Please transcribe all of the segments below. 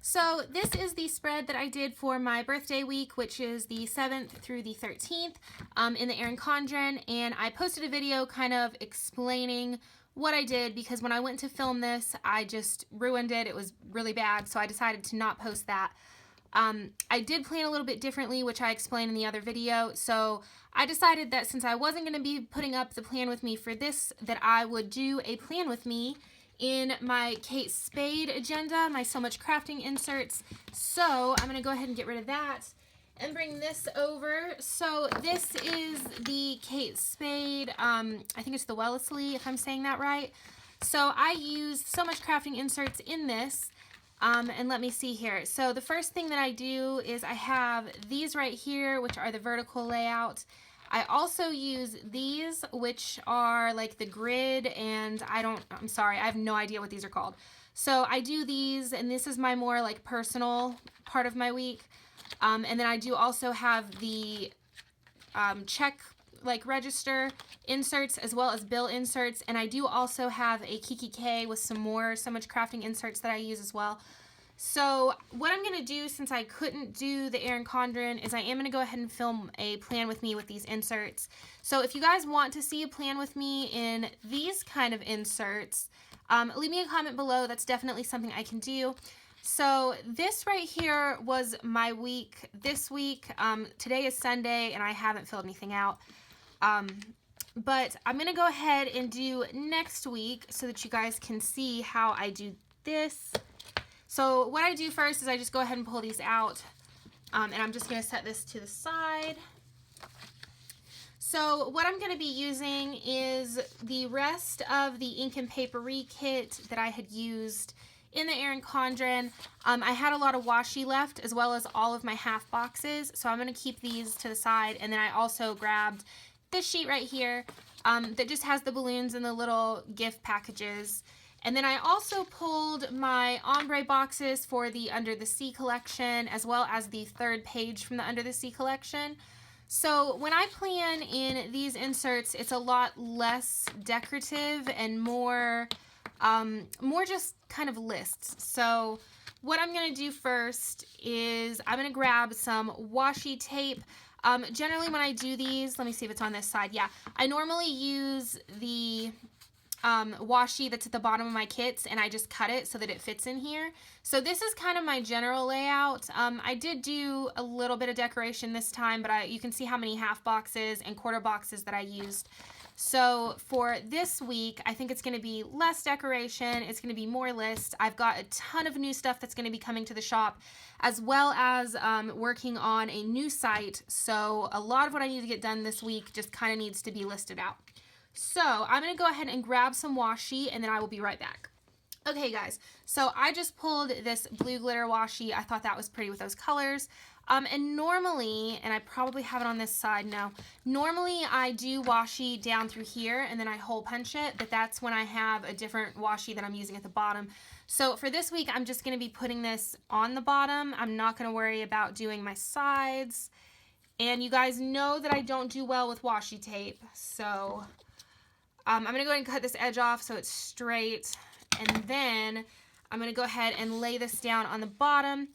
So this is the spread that I did for my birthday week, which is the 7th through the 13th in the Erin Condren, and I posted a video kind of explaining what I did because when I went to film this, I just ruined it. It was really bad, so I decided to not post that. I did plan a little bit differently, which I explained in the other video, so I decided that since I wasn't going to be putting up the plan with me for this, that I would do a plan with me in my Kate Spade agenda, my So Much Crafting inserts. So I'm going to go ahead and get rid of that and bring this over. So this is the Kate Spade, I think it's the Wellesley, if I'm saying that right. So I used So Much Crafting inserts in this. And let me see here. So the first thing that I do is I have these right here, which are the vertical layout. I also use these, which are like the grid, and I'm sorry, I have no idea what these are called. So I do these, and this is my more like personal part of my week. And then I do also have the check like register inserts as well as bill inserts, and I do also have a Kiki K with some more So Much Crafting inserts that I use as well. So what I'm going to do, since I couldn't do the Erin Condren, is I am going to go ahead and film a plan with me with these inserts. So if you guys want to see a plan with me in these kind of inserts, leave me a comment below. That's definitely something I can do. So this right here was my week this week. Today is Sunday and I haven't filled anything out. But I'm going to go ahead and do next week so that you guys can see how I do this. So what I do first is I just go ahead and pull these out, and I'm just going to set this to the side. So what I'm going to be using is the rest of the ink and papery kit that I had used in the Erin Condren. I had a lot of washi left as well as all of my half boxes, so I'm going to keep these to the side. And then I also grabbed this sheet right here that just has the balloons and the little gift packages. And then I also pulled my ombre boxes for the Under the Sea collection as well as the third page from the Under the Sea collection. So when I plan in these inserts, it's a lot less decorative and more just kind of lists. So what I'm going to do first is I'm going to grab some washi tape. Generally when I do these, let me see if it's on this side. Yeah, I normally use the washi that's at the bottom of my kits, and I just cut it so that it fits in here. So this is kind of my general layout. I did do a little bit of decoration this time, but you can see how many half boxes and quarter boxes that I used. So for this week, I think it's going to be less decoration. It's going to be more lists. I've got a ton of new stuff that's going to be coming to the shop, as well as working on a new site. So a lot of what I need to get done this week just kind of needs to be listed out. So I'm going to go ahead and grab some washi, and then I will be right back. Okay guys, so I just pulled this blue glitter washi. I thought that was pretty with those colors. And normally, and I probably have it on this side now, normally I do washi down through here and then I hole punch it, but that's when I have a different washi that I'm using at the bottom. So for this week, I'm just going to be putting this on the bottom. I'm not going to worry about doing my sides. And you guys know that I don't do well with washi tape, so I'm going to go ahead and cut this edge off so it's straight, and then I'm going to go ahead and lay this down on the bottom.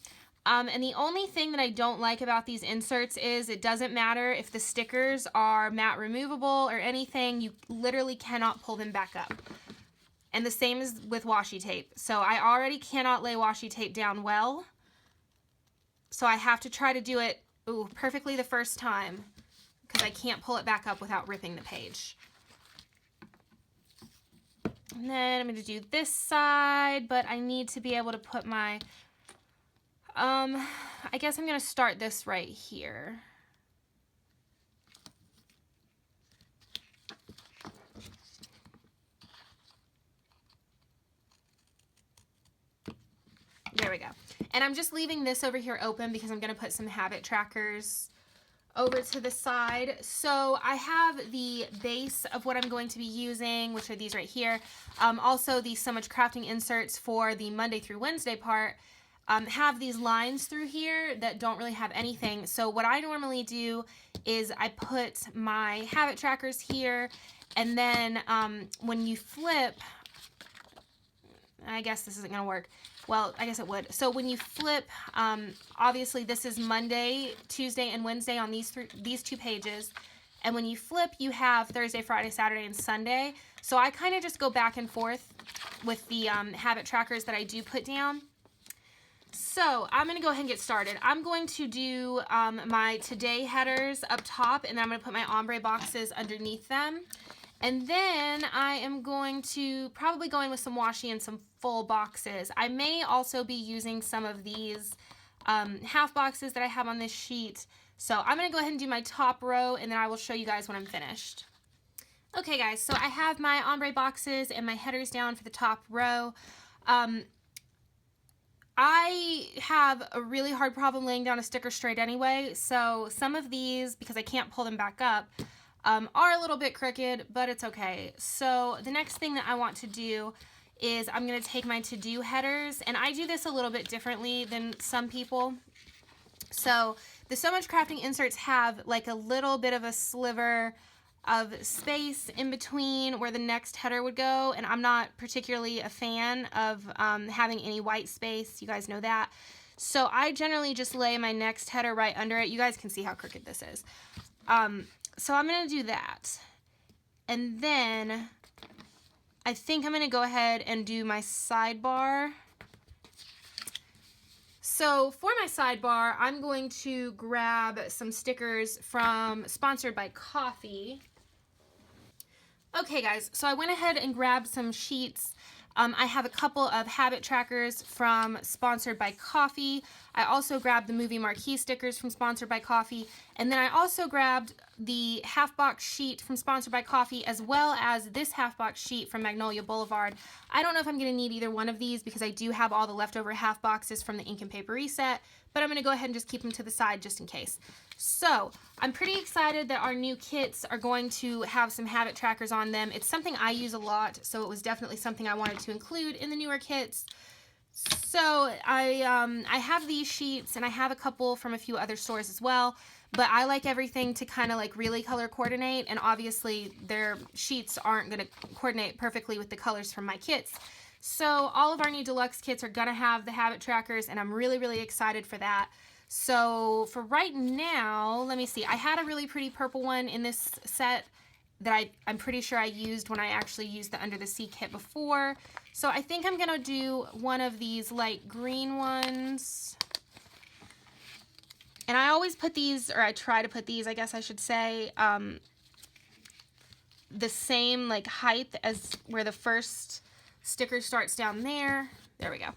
And the only thing that I don't like about these inserts is it doesn't matter if the stickers are matte removable or anything, you literally cannot pull them back up. And the same is with washi tape. So I already cannot lay washi tape down well, so I have to try to do it perfectly the first time because I can't pull it back up without ripping the page. And then I'm going to do this side, but I need to be able to put my, I guess I'm going to start this right here. There we go. And I'm just leaving this over here open because I'm going to put some habit trackers over to the side. So I have the base of what I'm going to be using, which are these right here. Also the So Much Crafting inserts for the Monday through Wednesday part have these lines through here that don't really have anything. So what I normally do is I put my habit trackers here, and then when you flip, I guess this isn't going to work. Well, I guess it would. So when you flip, obviously this is Monday, Tuesday, and Wednesday on these two pages. And when you flip, you have Thursday, Friday, Saturday, and Sunday. So I kind of just go back and forth with the habit trackers that I do put down. So I'm going to go ahead and get started. I'm going to do my today headers up top, and then I'm going to put my ombre boxes underneath them. And then I am going to probably go in with some washi and some full boxes. I may also be using some of these half boxes that I have on this sheet. So I'm going to go ahead and do my top row, and then I will show you guys when I'm finished. Okay guys, so I have my ombre boxes and my headers down for the top row. I have a really hard problem laying down a sticker straight anyway, so some of these, because I can't pull them back up, are a little bit crooked, but it's okay. So the next thing that I want to do is I'm going to take my to-do headers, and I do this a little bit differently than some people. So the So Much Crafting inserts have like a little bit of a sliver of space in between where the next header would go, and I'm not particularly a fan of having any white space. You guys know that. So I generally just lay my next header right under it. You guys can see how crooked this is. So I'm going to do that. And then I think I'm going to go ahead and do my sidebar. So for my sidebar, I'm going to grab some stickers from Sponsored by Coffee. Okay guys, so I went ahead and grabbed some sheets. I have a couple of habit trackers from Sponsored by Coffee. I also grabbed the movie marquee stickers from Sponsored by Coffee. And then I also grabbed the half box sheet from Sponsored by Coffee, as well as this half box sheet from Magnolia Boulevard. I don't know if I'm going to need either one of these because I do have all the leftover half boxes from the Ink and Paper Reset, but I'm going to go ahead and just keep them to the side just in case. So I'm pretty excited that our new kits are going to have some habit trackers on them. It's something I use a lot, so it was definitely something I wanted to include in the newer kits. So I have these sheets, and I have a couple from a few other stores as well, but I like everything to kind of like really color coordinate, and obviously their sheets aren't going to coordinate perfectly with the colors from my kits. So all of our new deluxe kits are going to have the habit trackers, and I'm really, really excited for that. So for right now, let me see. I had a really pretty purple one in this set that I'm pretty sure I used when I actually used the Under the Sea kit before. So I think I'm going to do one of these light green ones. And I always put these, or I try to put these, I guess I should say, the same like height as where the first sticker starts down there. There we go.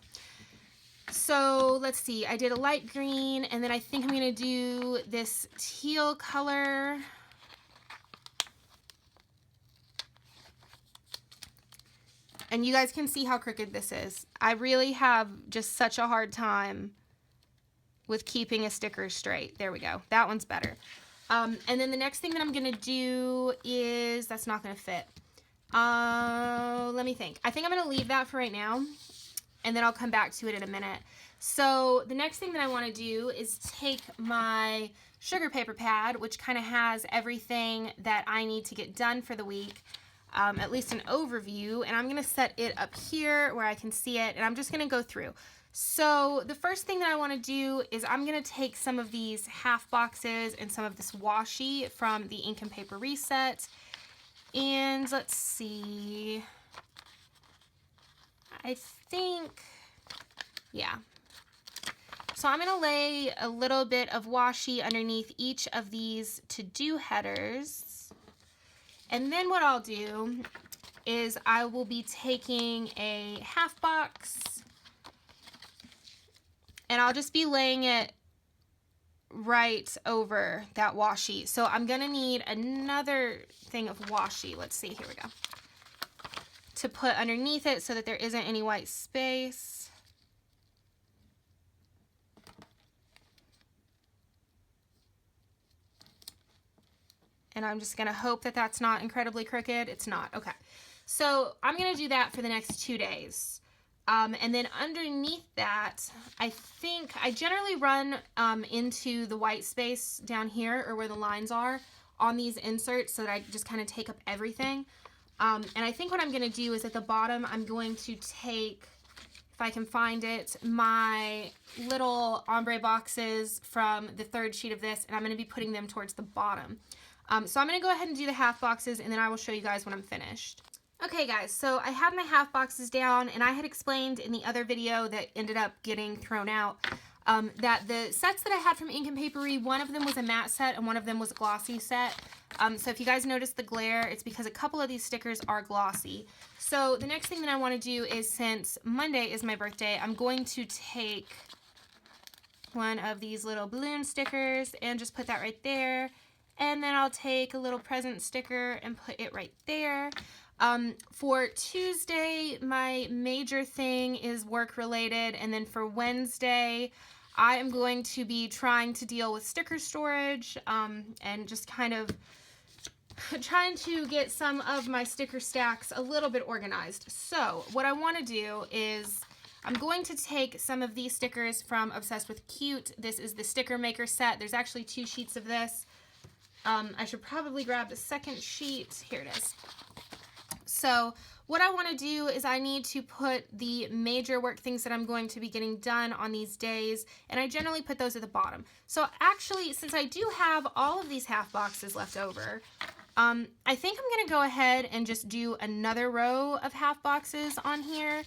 So let's see, I did a light green, and then I think I'm going to do this teal color. And you guys can see how crooked this is. I really have just such a hard time with keeping a sticker straight. There we go. That one's better. And then the next thing that I'm going to do is, that's not going to fit. Let me think. I think I'm going to leave that for right now, and then I'll come back to it in a minute. So the next thing that I want to do is take my sugar paper pad, which kind of has everything that I need to get done for the week, at least an overview, and I'm going to set it up here where I can see it, and I'm just going to go through. So the first thing that I want to do is I'm going to take some of these half boxes and some of this washi from the Ink and Paper Reset, and let's see, I think, yeah. So I'm going to lay a little bit of washi underneath each of these to-do headers. And then what I'll do is I will be taking a half box, and I'll just be laying it right over that washi. So I'm going to need another thing of washi. Let's see, here we go. To put underneath it so that there isn't any white space. And I'm just going to hope that that's not incredibly crooked. It's not. Okay. So I'm going to do that for the next 2 days. And then underneath that, I think I generally run into the white space down here, or where the lines are, on these inserts so that I just kind of take up everything. And I think what I'm going to do is at the bottom, I'm going to take if I can find it, my little ombre boxes from the third sheet of this, and I'm going to be putting them towards the bottom. So I'm going to go ahead and do the half boxes, and then I will show you guys when I'm finished. Okay guys, so I have my half boxes down, and I had explained in the other video that ended up getting thrown out that the sets that I had from Ink and Papery, one of them was a matte set and one of them was a glossy set. So if you guys notice the glare, it's because a couple of these stickers are glossy. So the next thing that I want to do is, since Monday is my birthday, I'm going to take one of these little balloon stickers and just put that right there. And then I'll take a little present sticker and put it right there. For Tuesday, my major thing is work related, and then for Wednesday, I am going to be trying to deal with sticker storage, and just kind of trying to get some of my sticker stacks a little bit organized. So what I want to do is I'm going to take some of these stickers from Obsessed with Cute. This is the sticker maker set. There's actually 2 sheets of this. I should probably grab the second sheet. Here it is. So what I want to do is I need to put the major work things that I'm going to be getting done on these days, and I generally put those at the bottom. So actually, since I do have all of these half boxes left over, I think I'm going to go ahead and just do another row of half boxes on here.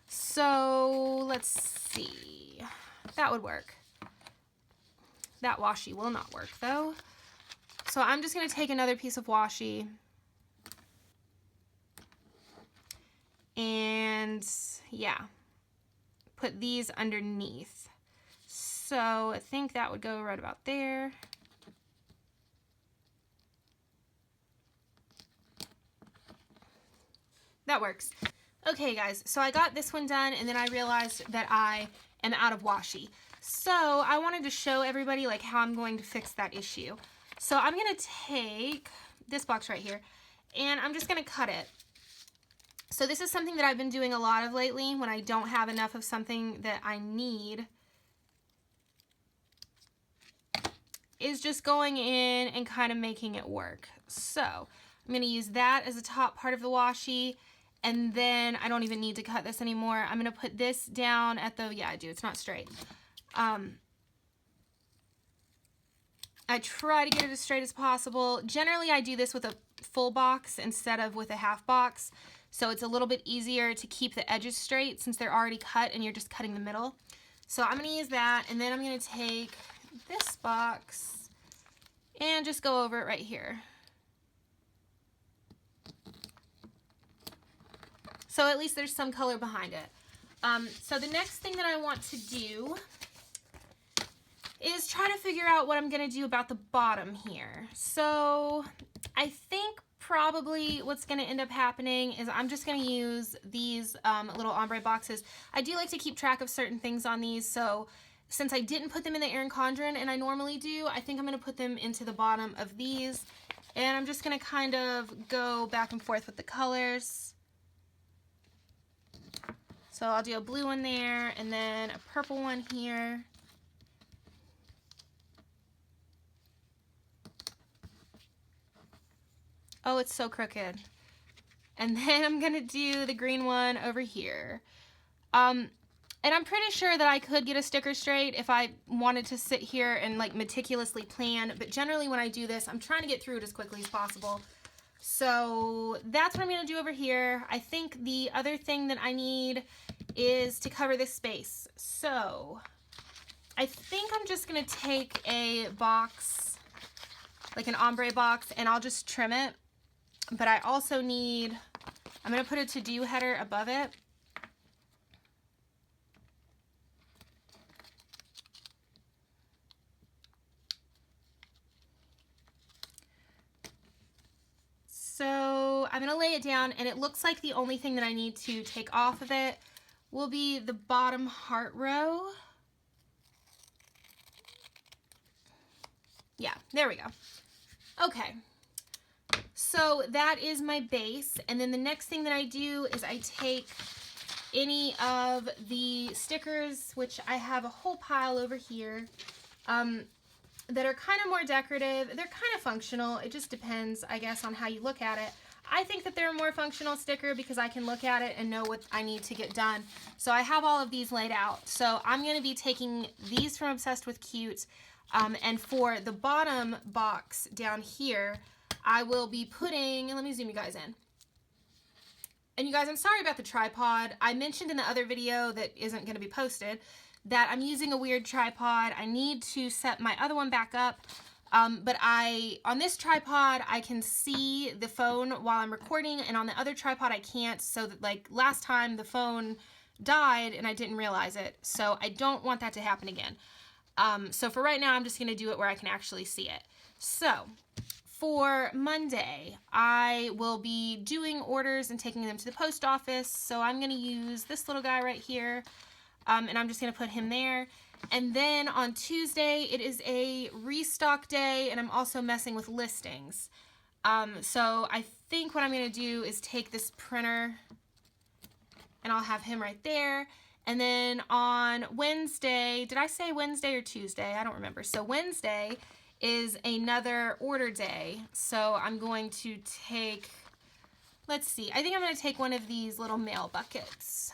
So let's see. That would work. That washi will not work though. So I'm just going to take another piece of washi and yeah, put these underneath. So I think that would go right about there. That works. Okay guys, so I got this one done, and then I realized that I am out of washi. So I wanted to show everybody like how I'm going to fix that issue. So I'm going to take this box right here, and I'm just going to cut it. So this is something that I've been doing a lot of lately when I don't have enough of something that I need, is just going in and kind of making it work. So I'm going to use that as the top part of the washi, and then I don't even need to cut this anymore. I'm going to put this down at the, yeah I do, it's not straight. I try to get it as straight as possible. Generally I do this with a full box instead of with a half box. So it's a little bit easier to keep the edges straight since they're already cut and you're just cutting the middle. So I'm going to use that, and then I'm going to take this box and just go over it right here. So at least there's some color behind it. So the next thing that I want to do is try to figure out what I'm going to do about the bottom here. So I think probably what's going to end up happening is I'm just going to use these little ombre boxes. I do like to keep track of certain things on these, so since I didn't put them in the Erin Condren and I normally do, I think I'm going to put them into the bottom of these, and I'm just going to kind of go back and forth with the colors. So I'll do a blue one there and then a purple one here. Oh, it's so crooked. And then I'm going to do the green one over here. And I'm pretty sure that I could get a sticker straight if I wanted to sit here and like meticulously plan. But generally when I do this, I'm trying to get through it as quickly as possible. So that's what I'm going to do over here. I think the other thing that I need is to cover this space. So I think I'm just going to take a box, like an ombre box, and I'll just trim it. But I also need, I'm going to put a to-do header above it. So I'm going to lay it down, and it looks like the only thing that I need to take off of it will be the bottom heart row. Yeah, there we go. Okay. So that is my base, and then the next thing that I do is I take any of the stickers, which I have a whole pile over here, that are kind of more decorative. They're kind of functional. It just depends, I guess, on how you look at it. I think that they're a more functional sticker because I can look at it and know what I need to get done. So I have all of these laid out. So I'm going to be taking these from Obsessed with Cute, and for the bottom box down here, I will be putting, let me zoom you guys in. And you guys, I'm sorry about the tripod. I mentioned in the other video that isn't going to be posted that I'm using a weird tripod. I need to set my other one back up. But on this tripod, I can see the phone while I'm recording, and on the other tripod, I can't. So that, like, last time the phone died and I didn't realize it. So I don't want that to happen again. So for right now, I'm just going to do it where I can actually see it. So for Monday, I will be doing orders and taking them to the post office. So I'm going to use this little guy right here, and I'm just going to put him there. And then on Tuesday, it is a restock day, and I'm also messing with listings. So I think what I'm going to do is take this printer, and I'll have him right there. And then on Wednesday, did I say Wednesday or Tuesday? I don't remember. So Wednesday is another order day. So I'm going to take, let's see, I think I'm going to take one of these little mail buckets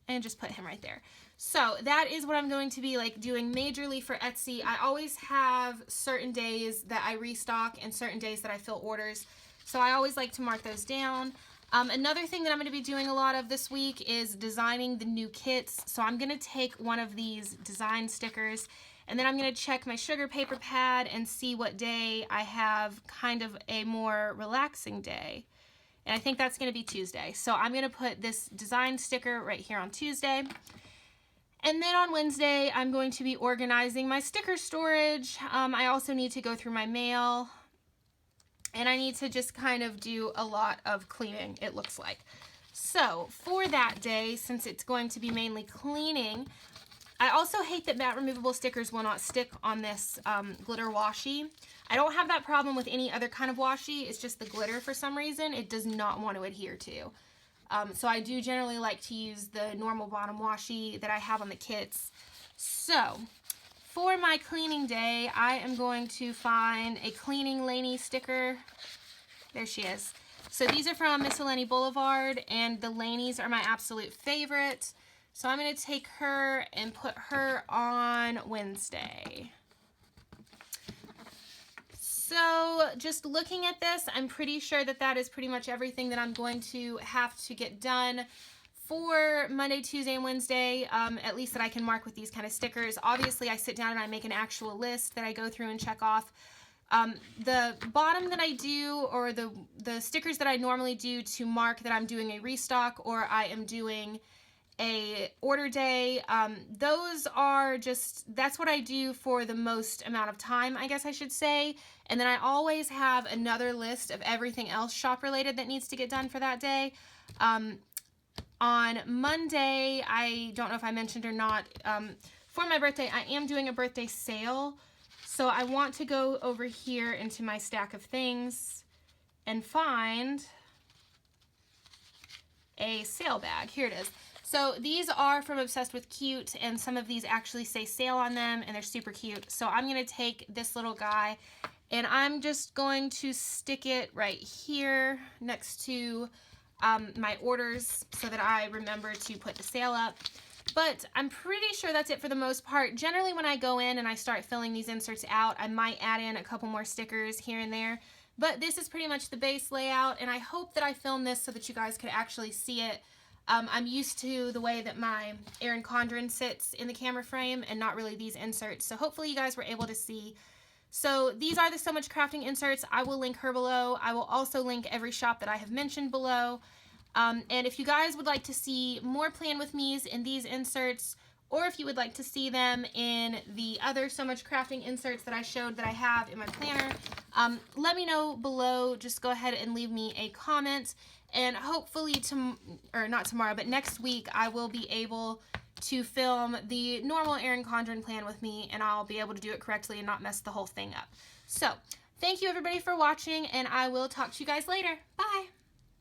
and just put him right there. So that is what I'm going to be like doing majorly for Etsy. I always have certain days that I restock and certain days that I fill orders. So I always like to mark those down. Another thing that I'm going to be doing a lot of this week is designing the new kits. So I'm going to take one of these design stickers, and then I'm going to check my sugar paper pad and see what day I have kind of a more relaxing day. And I think that's going to be Tuesday. So I'm going to put this design sticker right here on Tuesday. And then on Wednesday, I'm going to be organizing my sticker storage. I also need to go through my mail, and I need to just kind of do a lot of cleaning, it looks like. So for that day, since it's going to be mainly cleaning, I also hate that matte removable stickers will not stick on this glitter washi. I don't have that problem with any other kind of washi. It's just the glitter, for some reason, it does not want to adhere to. So I do generally like to use the normal bottom washi that I have on the kits. So for my cleaning day, I am going to find a Cleaning Lainey sticker. There she is. So these are from Miscellany Boulevard, and the Laineys are my absolute favorite. So I'm going to take her and put her on Wednesday. So just looking at this, I'm pretty sure that that is pretty much everything that I'm going to have to get done for Monday, Tuesday, and Wednesday, at least that I can mark with these kind of stickers. Obviously, I sit down and I make an actual list that I go through and check off. The bottom that I do, or the stickers that I normally do to mark that I'm doing a restock or I am doing a order day, those are just, that's what I do for the most amount of time, I guess I should say. And then I always have another list of everything else shop related that needs to get done for that day. On Monday, I don't know if I mentioned or not, for my birthday, I am doing a birthday sale. So I want to go over here into my stack of things and find a sale bag. Here it is. So these are from Obsessed with Cute, and some of these actually say sale on them, and they're super cute. So I'm going to take this little guy, and I'm just going to stick it right here next to my orders so that I remember to put the sale up. But I'm pretty sure that's it for the most part. Generally, when I go in and I start filling these inserts out, I might add in a couple more stickers here and there. But this is pretty much the base layout, and I hope that I filmed this so that you guys could actually see it. I'm used to the way that my Erin Condren sits in the camera frame and not really these inserts. So hopefully you guys were able to see. So these are the So Much Crafting inserts. I will link her below. I will also link every shop that I have mentioned below. And if you guys would like to see more Plan With Me's in these inserts, or if you would like to see them in the other So Much Crafting inserts that I showed that I have in my planner, let me know below. Just go ahead and leave me a comment. And hopefully, not tomorrow, but next week, I will be able to film the normal Erin Condren Plan With Me, and I'll be able to do it correctly and not mess the whole thing up. So, thank you everybody for watching, and I will talk to you guys later. Bye!